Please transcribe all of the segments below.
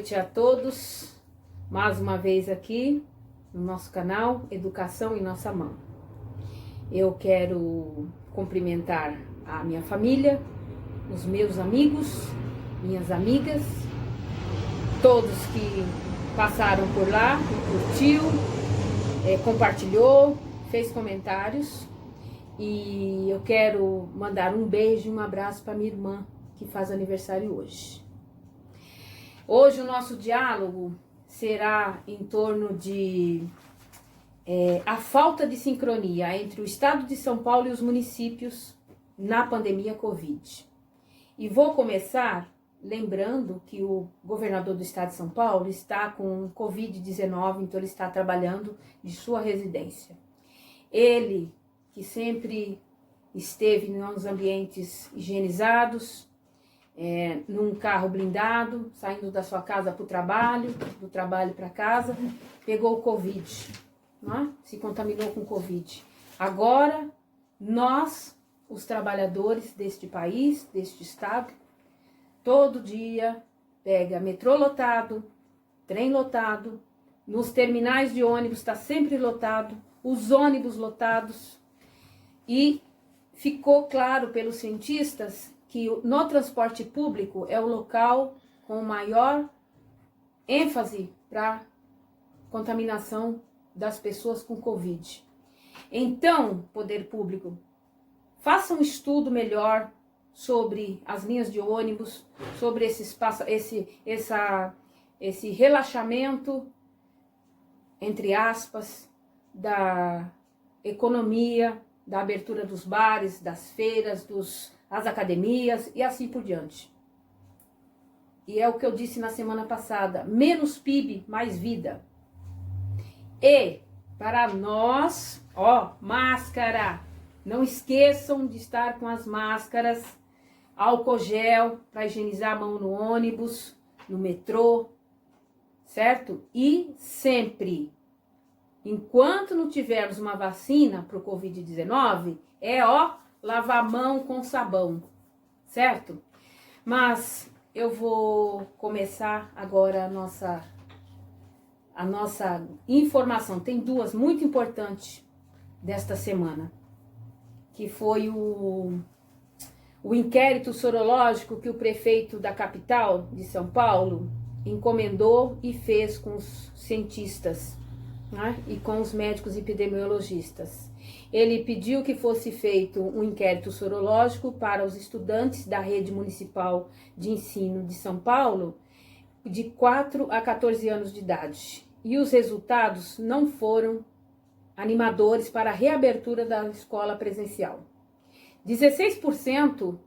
noite a todos, mais uma vez aqui no nosso canal Educação em Nossa Mão. Eu quero cumprimentar a minha família, os meus amigos, minhas amigas, todos que passaram por lá, curtiu, compartilhou, fez comentários. E eu quero mandar um beijo e um abraço para minha irmã, que faz aniversário hoje. Hoje o nosso diálogo será em torno de a falta de sincronia entre o estado de São Paulo e os municípios na pandemia Covid. E vou começar lembrando que o governador do estado de São Paulo está com Covid-19, então ele está trabalhando de sua residência. Ele, que sempre esteve nos ambientes higienizados, num carro blindado, saindo da sua casa para o trabalho, do trabalho para casa, pegou o Covid, não é? Se contaminou com Covid. Agora, nós, os trabalhadores deste país, deste estado, todo dia pega metrô lotado, trem lotado, nos terminais de ônibus está sempre lotado, os ônibus lotados. E ficou claro pelos cientistas que no transporte público é o local com maior ênfase para contaminação das pessoas com Covid. Então, poder público, faça um estudo melhor sobre as linhas de ônibus, sobre esse relaxamento, entre aspas, da economia, da abertura dos bares, das feiras, das academias e assim por diante. E é o que eu disse na semana passada, menos PIB, mais vida. E para nós, máscara, não esqueçam de estar com as máscaras, álcool gel para higienizar a mão no ônibus, no metrô, certo? E sempre, enquanto não tivermos uma vacina para o Covid-19, lavar a mão com sabão, certo? Mas eu vou começar agora a nossa informação. Tem duas muito importantes desta semana, que foi o inquérito sorológico que o prefeito da capital de São Paulo encomendou e fez com os cientistas, né, e com os médicos epidemiologistas. Ele pediu que fosse feito um inquérito sorológico para os estudantes da rede municipal de ensino de São Paulo de 4 a 14 anos de idade. E os resultados não foram animadores para a reabertura da escola presencial. 16%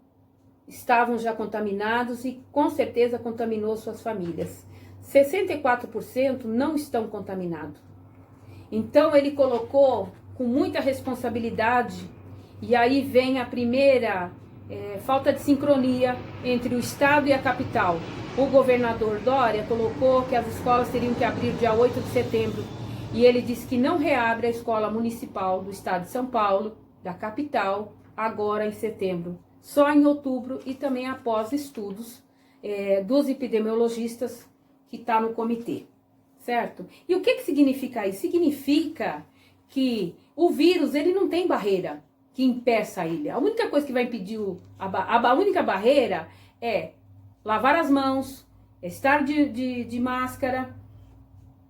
estavam já contaminados e com certeza contaminou suas famílias. 64% não estão contaminados. Então ele colocou com muita responsabilidade, e aí vem a primeira falta de sincronia entre o estado e a capital. O governador Dória colocou que as escolas teriam que abrir dia 8 de setembro, e ele disse que não reabre a escola municipal do estado de São Paulo, da capital, agora em setembro, só em outubro, e também após estudos dos epidemiologistas que está no comitê. Certo? E o que significa isso? Significa que o vírus ele não tem barreira que impeça ele. A única coisa que vai impedir, a única barreira é lavar as mãos, estar de máscara,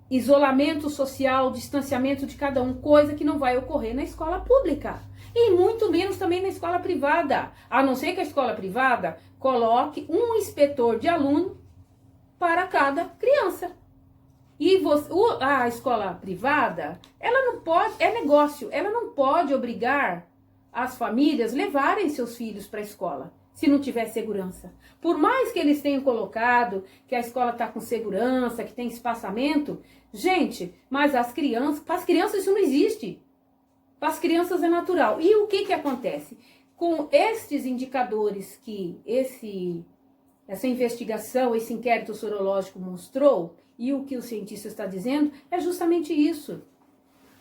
isolamento social, distanciamento de cada um, coisa que não vai ocorrer na escola pública. E muito menos também na escola privada. A não ser que a escola privada coloque um inspetor de aluno para cada criança. E a escola privada, ela não pode, é negócio, ela não pode obrigar as famílias a levarem seus filhos para a escola, se não tiver segurança. Por mais que eles tenham colocado que a escola está com segurança, que tem espaçamento, gente, mas para as crianças isso não existe. Para as crianças é natural. E o que acontece? Com estes indicadores que essa investigação, esse inquérito sorológico mostrou, e o que o cientista está dizendo é justamente isso.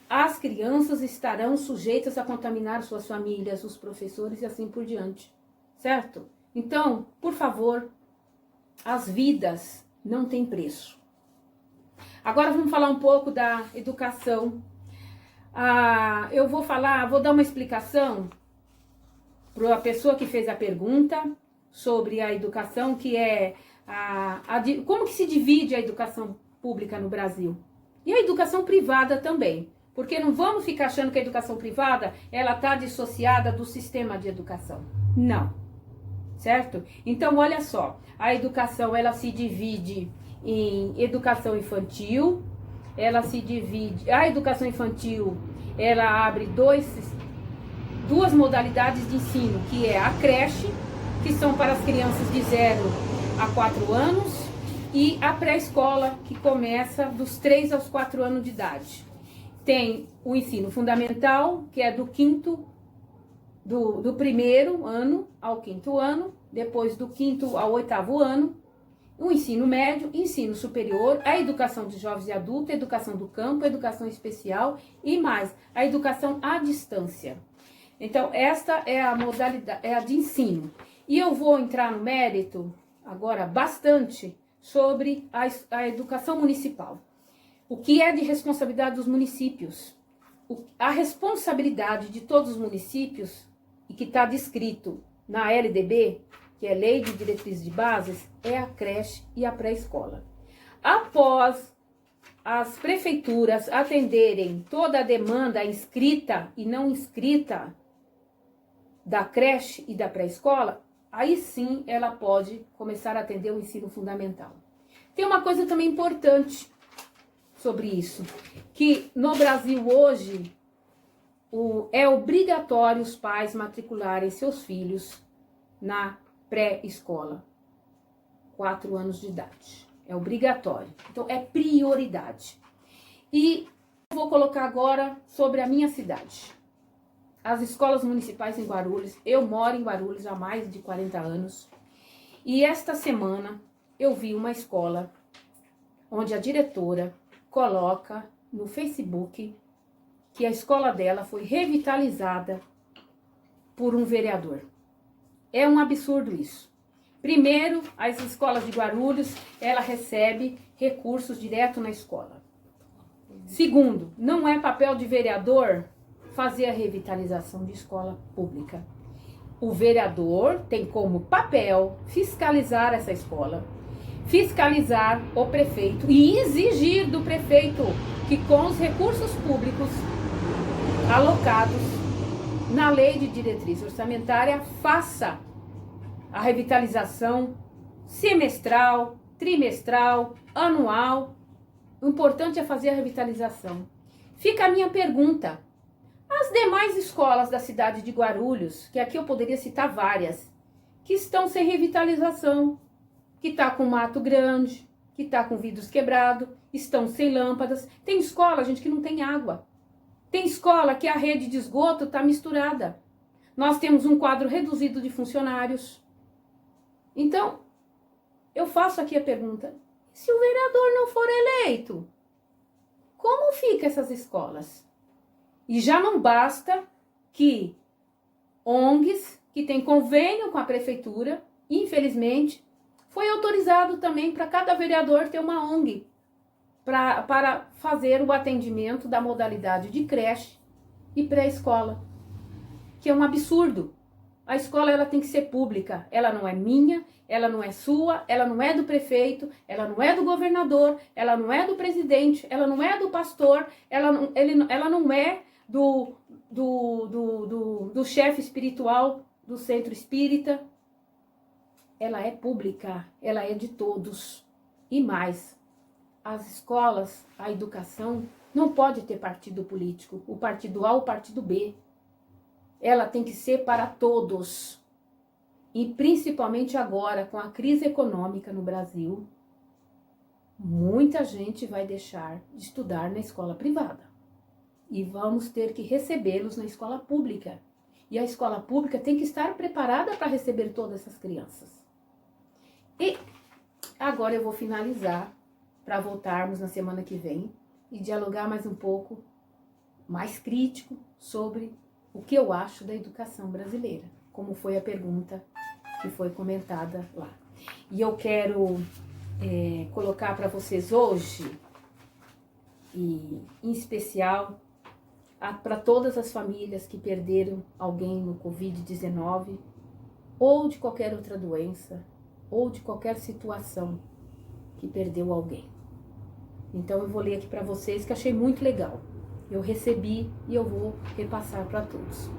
As crianças estarão sujeitas a contaminar suas famílias, os professores e assim por diante. Certo? Então, por favor, as vidas não tem preço. Agora vamos falar um pouco da educação. Eu vou dar uma explicação para a pessoa que fez a pergunta sobre a educação, que é como que se divide a educação pública no Brasil. E a educação privada também. Porque não vamos ficar achando que a educação privada, ela está dissociada do sistema de educação. Não. Certo? Então, olha só. A educação, ela se divide em educação infantil. A educação infantil, ela abre duas modalidades de ensino, que é a creche, que são para as crianças de 0 a 4 anos, e a pré-escola, que começa dos 3 aos 4 anos de idade. Tem o ensino fundamental, que é do primeiro ano ao 5º ano, depois do 5º ao 8º ano, o ensino médio, ensino superior, a educação de jovens e adultos, a educação do campo, a educação especial e mais, a educação à distância. Então, esta é a modalidade, é a de ensino. E eu vou entrar no mérito, agora, bastante, sobre a educação municipal. O que é de responsabilidade dos municípios? A responsabilidade de todos os municípios, e que está descrito na LDB, que é Lei de Diretrizes de Bases, é a creche e a pré-escola. Após as prefeituras atenderem toda a demanda inscrita e não inscrita da creche e da pré-escola, aí sim ela pode começar a atender o ensino fundamental. Tem uma coisa também importante sobre isso, que no Brasil hoje é obrigatório os pais matricularem seus filhos na pré-escola, 4 anos de idade. É obrigatório. Então, é prioridade. E eu vou colocar agora sobre a minha cidade. As escolas municipais em Guarulhos. Eu moro em Guarulhos há mais de 40 anos. E esta semana eu vi uma escola onde a diretora coloca no Facebook que a escola dela foi revitalizada por um vereador. É um absurdo isso. Primeiro, as escolas de Guarulhos, ela recebe recursos direto na escola. Segundo, não é papel de vereador fazer a revitalização de escola pública. O vereador tem como papel fiscalizar essa escola, fiscalizar o prefeito e exigir do prefeito que com os recursos públicos alocados na lei de diretriz orçamentária, faça a revitalização semestral, trimestral, anual. O importante é fazer a revitalização. Fica a minha pergunta. As demais escolas da cidade de Guarulhos, que aqui eu poderia citar várias, que estão sem revitalização, que está com mato grande, que está com vidros quebrados, estão sem lâmpadas. Tem escola, gente, que não tem água. Tem escola que a rede de esgoto está misturada. Nós temos um quadro reduzido de funcionários. Então, eu faço aqui a pergunta, se o vereador não for eleito, como ficam essas escolas? E já não basta que ONGs, que têm convênio com a prefeitura, infelizmente, foi autorizado também para cada vereador ter uma ONG para fazer o atendimento da modalidade de creche e pré-escola, que é um absurdo. A escola ela tem que ser pública, ela não é minha, ela não é sua, ela não é do prefeito, ela não é do governador, ela não é do presidente, ela não é do pastor, ela não é do chefe espiritual do centro espírita. Ela é pública, ela é de todos. E mais, as escolas, a educação, não pode ter partido político, o partido A ou o partido B. Ela tem que ser para todos. E principalmente agora, com a crise econômica no Brasil, muita gente vai deixar de estudar na escola privada. E vamos ter que recebê-los na escola pública. E a escola pública tem que estar preparada para receber todas essas crianças. E agora eu vou finalizar para voltarmos na semana que vem e dialogar mais um pouco, mais crítico, sobre o que eu acho da educação brasileira, como foi a pergunta que foi comentada lá. E eu quero colocar para vocês hoje, e em especial para todas as famílias que perderam alguém no Covid-19, ou de qualquer outra doença, ou de qualquer situação que perdeu alguém. Então eu vou ler aqui para vocês, que achei muito legal. Eu recebi e eu vou repassar para todos.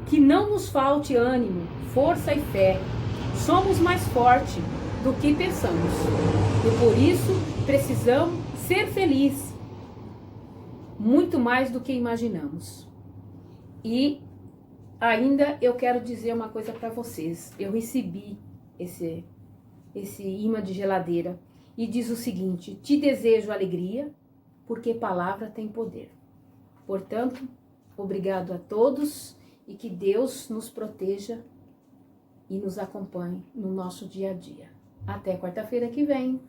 Que não nos falte ânimo, força e fé. Somos mais fortes do que pensamos. E por isso precisamos ser felizes, muito mais do que imaginamos. E ainda eu quero dizer uma coisa para vocês. Eu recebi esse imã de geladeira e diz o seguinte: te desejo alegria, porque palavra tem poder. Portanto, obrigado a todos e que Deus nos proteja e nos acompanhe no nosso dia a dia. Até quarta-feira que vem.